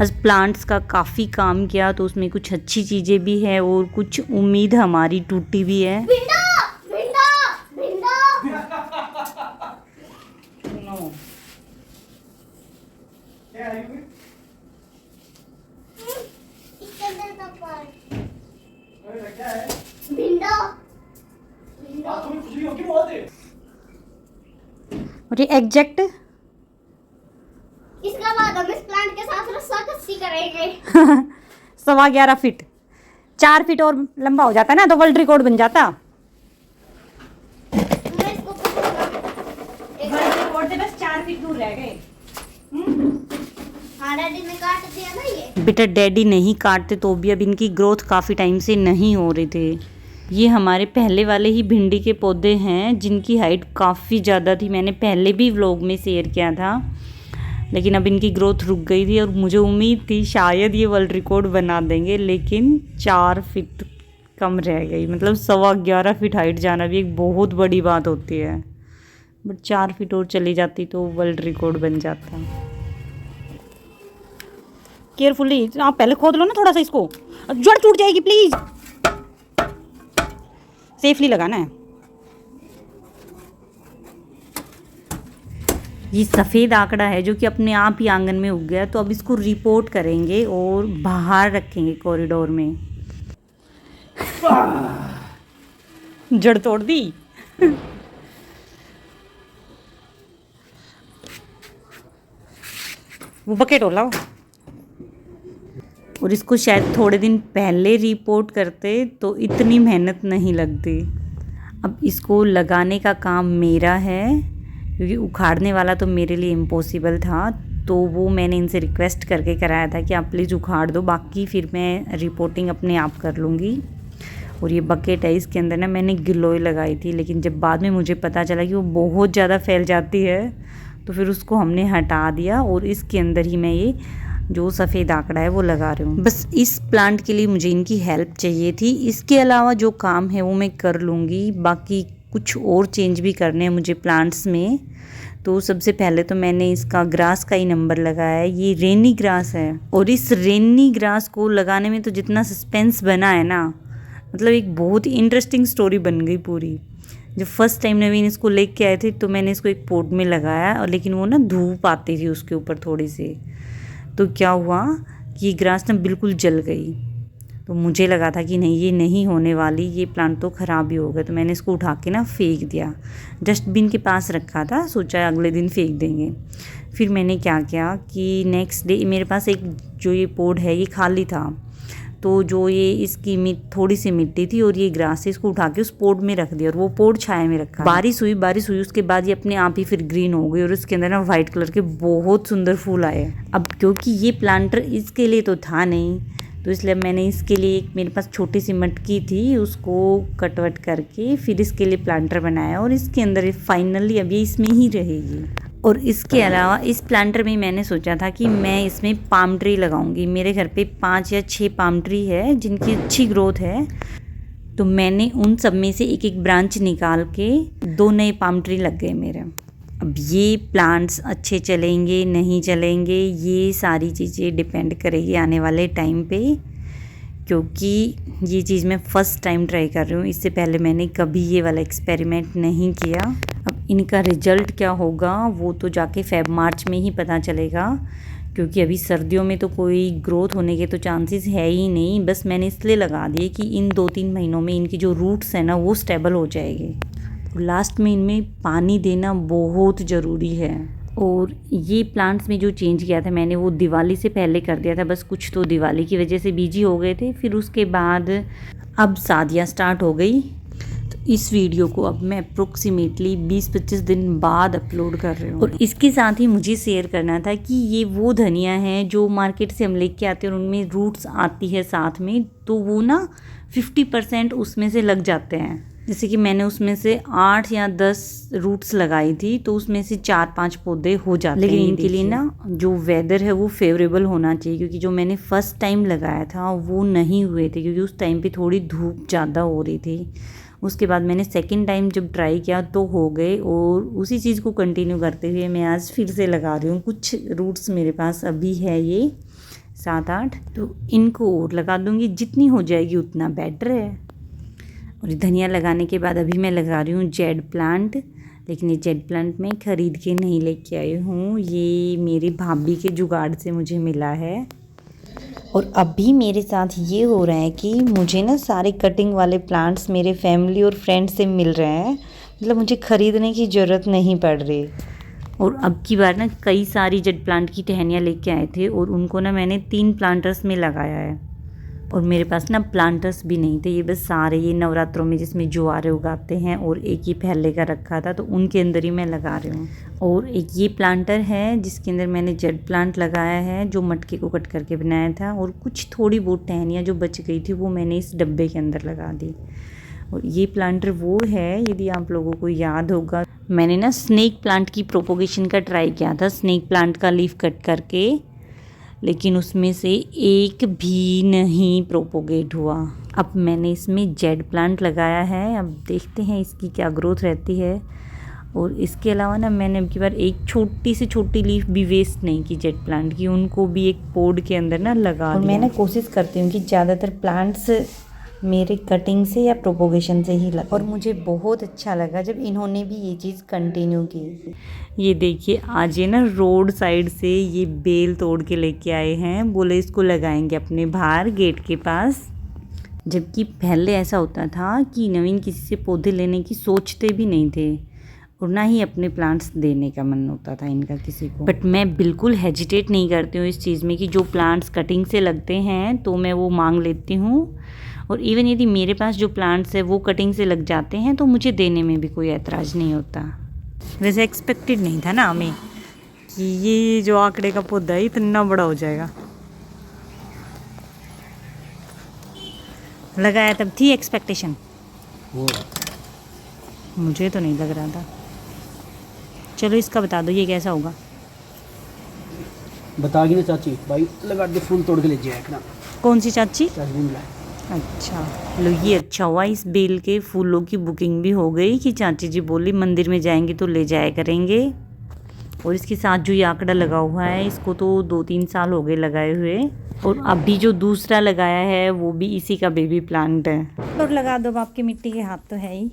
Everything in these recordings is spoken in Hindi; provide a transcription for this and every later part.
आज प्लांट्स का काफ़ी काम किया तो उसमें कुछ अच्छी चीज़ें भी है और कुछ उम्मीद हमारी टूटी भी है। भिंडा, भिंडा, भिंडा। No. इसके अंदर का पार्ट। भिंडा, भिंडा। और ये एग्जैक्ट इसके बाद हम इस प्लांट के साथ रस्साकसी करेंगे। 11.25 फीट, 4 फीट और लंबा हो जाता ना तो वर्ल्ड रिकॉर्ड बन जाता। मैं इसको पकड़ूंगा। वर्ल्ड रिकॉर्ड से बस 4 फीट दूर रह गए। हाँ डैडी ने काट दिया ना ये। बेटा डैडी नहीं काटते तो भी अब इनकी ग्रोथ काफ़ी टाइम से नहीं हो रहे थे। ये हमारे पहले वाले ही भिंडी के पौधे हैं जिनकी हाइट काफ़ी ज़्यादा थी, मैंने पहले भी व्लॉग में शेयर किया था। लेकिन अब इनकी ग्रोथ रुक गई थी और मुझे उम्मीद थी शायद ये वर्ल्ड रिकॉर्ड बना देंगे, लेकिन 4 फीट कम रह गई। मतलब 11.25 फीट हाइट जाना भी एक बहुत बड़ी बात होती है, बट 4 फीट और चली जाती तो वर्ल्ड रिकॉर्ड बन जाता। केयरफुली आप पहले खोद लो ना थोड़ा सा, इसको जड़ टूट जाएगी प्लीज। सेफली लगाना है। ये सफ़ेद आंकड़ा है जो कि अपने आप ही आंगन में उग गया, तो अब इसको रिपोर्ट करेंगे और बाहर रखेंगे कॉरिडोर में। जड़ तोड़ दी। वो बकेट लाओ। और इसको शायद थोड़े दिन पहले रिपोर्ट करते तो इतनी मेहनत नहीं लगती। अब इसको लगाने का काम मेरा है क्योंकि उखाड़ने वाला तो मेरे लिए इम्पॉसिबल था, तो वो मैंने इनसे रिक्वेस्ट करके कराया था कि आप प्लीज़ उखाड़ दो, बाकी फिर मैं रिपोर्टिंग अपने आप कर लूँगी। और ये बकेट है, इसके अंदर ना मैंने गिलोय लगाई थी, लेकिन जब बाद में मुझे पता चला कि वो बहुत ज़्यादा फैल जाती है तो फिर उसको हमने हटा दिया और इसके अंदर ही मैं ये जो सफ़ेद आंकड़ा है वो लगा रही हूँ। बस इस प्लांट के लिए मुझे इनकी हेल्प चाहिए थी, इसके अलावा जो काम है वो मैं कर लूँगी। बाकी कुछ और चेंज भी करने हैं मुझे प्लांट्स में। तो सबसे पहले तो मैंने इसका ग्रास का ही नंबर लगाया है, ये रेनी ग्रास है। और इस रेनी ग्रास को लगाने में तो जितना सस्पेंस बना है ना, मतलब एक बहुत ही इंटरेस्टिंग स्टोरी बन गई पूरी। जब फर्स्ट टाइम नवीन इसको लेके आए थे तो मैंने इसको एक पॉट में लगाया, और लेकिन वो ना धूप आती थी उसके ऊपर थोड़ी सी, तो क्या हुआ कि ये ग्रास ना बिल्कुल जल गई। तो मुझे लगा था कि नहीं ये नहीं होने वाली, ये प्लांट तो ख़राब ही हो गया। तो मैंने इसको उठा के ना फेंक दिया, डस्टबिन के पास रखा था, सोचा अगले दिन फेंक देंगे। फिर मैंने क्या किया कि नेक्स्ट डे मेरे पास एक जो ये पॉट है ये खाली था, तो जो ये इसकी थोड़ी सी मिट्टी थी और ये ग्रास से इसको उठा के उस पॉट में रख दिया और वो पॉट छाया में रखा। बारिश हुई उसके बाद ये अपने आप ही फिर ग्रीन हो गई और इसके अंदर ना वाइट कलर के बहुत सुंदर फूल आए। अब क्योंकि ये प्लांटर इसके लिए तो था नहीं, तो इसलिए मैंने इसके लिए एक मेरे पास छोटी सी मटकी थी, उसको कटवट करके फिर इसके लिए प्लांटर बनाया और इसके अंदर फाइनली अब ये इसमें ही रहेगी। और इसके अलावा इस प्लांटर में मैंने सोचा था कि मैं इसमें पाम ट्री लगाऊंगी। मेरे घर पे 5 या 6 पाम ट्री है जिनकी अच्छी ग्रोथ है, तो मैंने उन सब में से एक एक ब्रांच निकाल के 2 नए पाम ट्री लग गए मेरे। अब ये प्लांट्स अच्छे चलेंगे नहीं चलेंगे ये सारी चीज़ें डिपेंड करेगी आने वाले टाइम पे, क्योंकि ये चीज़ मैं फ़र्स्ट टाइम ट्राई कर रही हूँ। इससे पहले मैंने कभी ये वाला एक्सपेरिमेंट नहीं किया। अब इनका रिजल्ट क्या होगा वो तो जाके Feb-March में ही पता चलेगा, क्योंकि अभी सर्दियों में तो कोई ग्रोथ होने के तो चांसेस है ही नहीं। बस मैंने इसलिए लगा दिए कि इन 2-3 महीनों में इनकी जो रूट्स है ना वो स्टेबल हो जाएगी। लास्ट में इनमें पानी देना बहुत ज़रूरी है। और ये प्लांट्स में जो चेंज किया था मैंने वो दिवाली से पहले कर दिया था, बस कुछ तो दिवाली की वजह से बिजी हो गए थे। फिर उसके बाद अब शादियाँ स्टार्ट हो गई, तो इस वीडियो को अब मैं अप्रोक्सीमेटली 20-25 दिन बाद अपलोड कर रही हूँ। और इसके साथ ही मुझे शेयर करना था कि ये वो धनिया है जो मार्केट से हम लेके आते हैं और उनमें रूट्स आती है साथ में, तो वो ना 50% उसमें से लग जाते हैं। जैसे कि मैंने उसमें से 8 या 10 रूट्स लगाई थी, तो उसमें से 4-5 पौधे हो जाते हैं। लेकिन इनके लिए ना जो वेदर है वो फेवरेबल होना चाहिए, क्योंकि जो मैंने फ़र्स्ट टाइम लगाया था वो नहीं हुए थे, क्योंकि उस टाइम पे थोड़ी धूप ज़्यादा हो रही थी। उसके बाद मैंने सेकंड टाइम जब ट्राई किया तो हो गए, और उसी चीज़ को कंटिन्यू करते हुए मैं आज फिर से लगा रही हूँ। कुछ रूट्स मेरे पास अभी है ये 7-8, तो इनको और लगा दूँगी, जितनी हो जाएगी उतना बेटर है। और ये धनिया लगाने के बाद अभी मैं लगा रही हूँ जेड प्लांट, लेकिन ये जेड प्लांट मैं ख़रीद के नहीं लेके आई हूँ, ये मेरी भाभी के जुगाड़ से मुझे मिला है। और अभी मेरे साथ ये हो रहा है कि मुझे ना सारे कटिंग वाले प्लांट्स मेरे फैमिली और फ्रेंड्स से मिल रहे हैं, मतलब मुझे ख़रीदने की ज़रूरत नहीं पड़ रही। और अब की बार ना कई सारी जेड प्लांट की टहनियाँ लेके आए थे और उनको ना मैंने 3 प्लांटर्स में लगाया है। और मेरे पास ना प्लांटर्स भी नहीं थे, ये बस सारे ये नवरात्रों में जिसमें ज्वारे उगाते हैं और एक ये पहले का रखा था, तो उनके अंदर ही मैं लगा रही हूँ। और एक ये प्लांटर है जिसके अंदर मैंने जेड प्लांट लगाया है, जो मटके को कट करके बनाया था। और कुछ थोड़ी बहुत टहनियाँ जो बच गई थी वो मैंने इस डब्बे के अंदर लगा दी। और ये प्लांटर वो है, यदि आप लोगों को याद होगा, मैंने ना स्नेक प्लांट की प्रोपोगेशन का ट्राई किया था, स्नेक प्लांट का लीफ कट करके, लेकिन उसमें से एक भी नहीं प्रोपोगेट हुआ। अब मैंने इसमें जेड प्लांट लगाया है, अब देखते हैं इसकी क्या ग्रोथ रहती है। और इसके अलावा ना मैंने अब की बार एक छोटी से छोटी लीफ भी वेस्ट नहीं की जेड प्लांट की, उनको भी एक पॉड के अंदर ना लगा दिया। और मैं ना कोशिश करती हूँ कि ज़्यादातर प्लांट्स मेरे कटिंग से या प्रोपोगेशन से ही लगा। और मुझे बहुत अच्छा लगा जब इन्होंने भी ये चीज़ कंटिन्यू की। ये देखिए, आज ये ना रोड साइड से ये बेल तोड़ के लेके आए हैं, बोले इसको लगाएंगे अपने बाहर गेट के पास। जबकि पहले ऐसा होता था कि नवीन किसी से पौधे लेने की सोचते भी नहीं थे और ना ही अपने प्लांट्स देने का मन होता था इनका किसी को। बट मैं बिल्कुल हेजिटेट नहीं करती हूँ इस चीज़ में कि जो प्लांट्स कटिंग से लगते हैं तो मैं वो मांग लेती हूँ। और इवन यदि मेरे पास जो प्लांट्स है वो कटिंग से लग जाते हैं तो मुझे देने में भी कोई ऐतराज़ नहीं होता। वैसे एक्सपेक्टेड नहीं था ना हमें कि ये जो आंकड़े का पौधा है इतना बड़ा हो जाएगा। लगाया तब थी एक्सपेक्टेशन, मुझे तो नहीं लग रहा था। चलो इसका बता दो ये कैसा होगा। बतागी ना चाची, भाई लगा दे, फूल तोड़ के ले जाएगा ना। कौन सी चाची? चाची ने बुलाया। अच्छा, लो ये अच्छा हुआ, इस बेल के फूलों की बुकिंग भी हो गई कि चाची जी बोली मंदिर में जाएंगे तो ले जाया करेंगे। और इसके साथ जो ये आंकड़ा लगा हुआ है इसको तो 2-3 साल हो गए लगाए हुए। और अभी जो दूसरा लगाया है वो भी इसी का बेबी प्लांट है। और लगा दो, आपकी मिट्टी के हाथ तो है ही।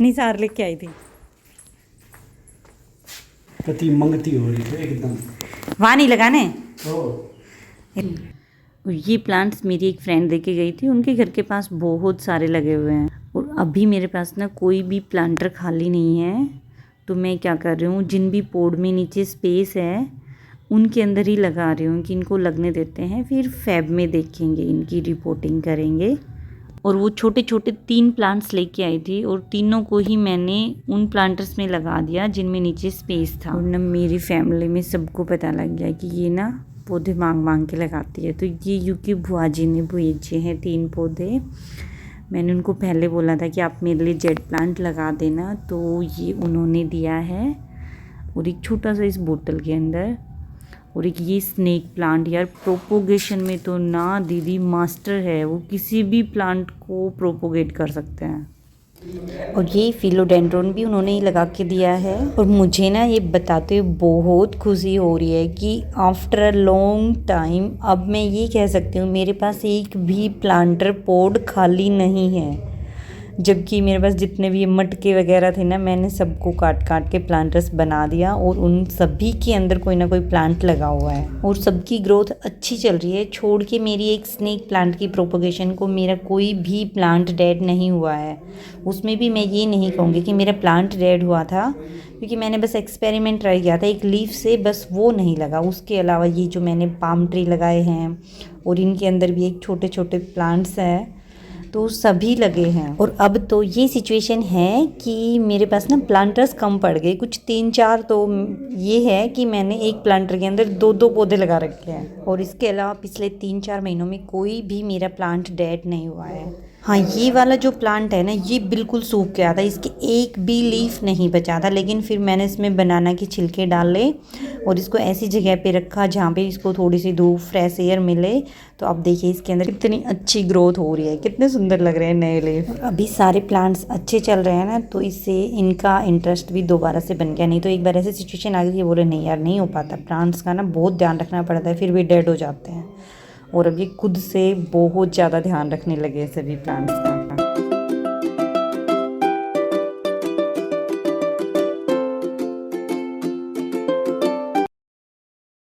निसार लेके आई थी, पति मंगती हो रही है एकदम। वहाँ नहीं लगाने। ये प्लांट्स मेरी एक फ्रेंड देके गई थी, उनके घर के पास बहुत सारे लगे हुए हैं। और अभी मेरे पास ना कोई भी प्लांटर खाली नहीं है, तो मैं क्या कर रही हूँ, जिन भी पॉड में नीचे स्पेस है उनके अंदर ही लगा रही हूँ कि इनको लगने देते हैं, फिर फेब में देखेंगे, इनकी रिपोर्टिंग करेंगे। और वो छोटे छोटे 3 प्लांट्स लेके आई थी और तीनों को ही मैंने उन प्लांटर्स में लगा दिया जिनमें नीचे स्पेस था। और ना मेरी फैमिली में सबको पता लग गया कि ये ना पौधे मांग मांग के लगाती है। तो ये यूकी बुआ जी ने भेजे हैं 3 पौधे। मैंने उनको पहले बोला था कि आप मेरे लिए जेड प्लांट लगा देना, तो ये उन्होंने दिया है। और एक छोटा सा इस बोतल के अंदर, और एक ये स्नेक प्लांट। यार प्रोपोगेशन में तो ना दीदी मास्टर है, वो किसी भी प्लांट को प्रोपोगेट कर सकते हैं। और ये फिलोडेंड्रोन भी उन्होंने ही लगा के दिया है। और मुझे ना ये बताते हुए बहुत खुशी हो रही है कि आफ्टर अ लॉन्ग टाइम अब मैं ये कह सकती हूँ मेरे पास एक भी प्लांटर पॉड खाली नहीं है। जबकि मेरे पास जितने भी ये मटके वगैरह थे ना, मैंने सबको काट काट के प्लांटर्स बना दिया और उन सभी के अंदर कोई ना कोई प्लांट लगा हुआ है और सबकी ग्रोथ अच्छी चल रही है। छोड़ के मेरी एक स्नेक प्लांट की प्रोपोगेशन को मेरा कोई भी प्लांट डेड नहीं हुआ है। उसमें भी मैं ये नहीं कहूँगी कि मेरा प्लांट डेड हुआ था, क्योंकि मैंने बस एक्सपेरिमेंट ट्राई किया था एक लीफ से, बस वो नहीं लगा। उसके अलावा ये जो मैंने पाम ट्री लगाए हैं और इनके अंदर भी एक छोटे छोटे प्लांट्स हैं, तो सभी लगे हैं। और अब तो ये सिचुएशन है कि मेरे पास ना प्लांटर्स कम पड़ गए, कुछ 3-4। तो ये है कि मैंने एक प्लांटर के अंदर 2-2 पौधे लगा रखे हैं। और इसके अलावा पिछले 3-4 महीनों में कोई भी मेरा प्लांट डेड नहीं हुआ है। हाँ, ये वाला जो प्लांट है ना, ये बिल्कुल सूख गया था, इसके एक भी लीफ नहीं बचा था। लेकिन फिर मैंने इसमें बनाना के छिलके डाले और इसको ऐसी जगह पे रखा जहाँ पे इसको थोड़ी सी धूप, फ्रेश एयर मिले। तो अब देखिए इसके अंदर कितनी अच्छी ग्रोथ हो रही है, कितने सुंदर लग रहे हैं नए लीफ। अभी सारे प्लांट्स अच्छे चल रहे हैं ना, तो इससे इनका इंटरेस्ट भी दोबारा से बन गया। नहीं तो एक बार ऐसी सिचुएशन आ गई कि बोले नहीं यार, नहीं हो पाता, प्लांट्स का ना बहुत ध्यान रखना पड़ता है, फिर भी डेड हो जाते हैं। और अब ये खुद से बहुत ज़्यादा ध्यान रखने लगे सभी प्लांट्स का।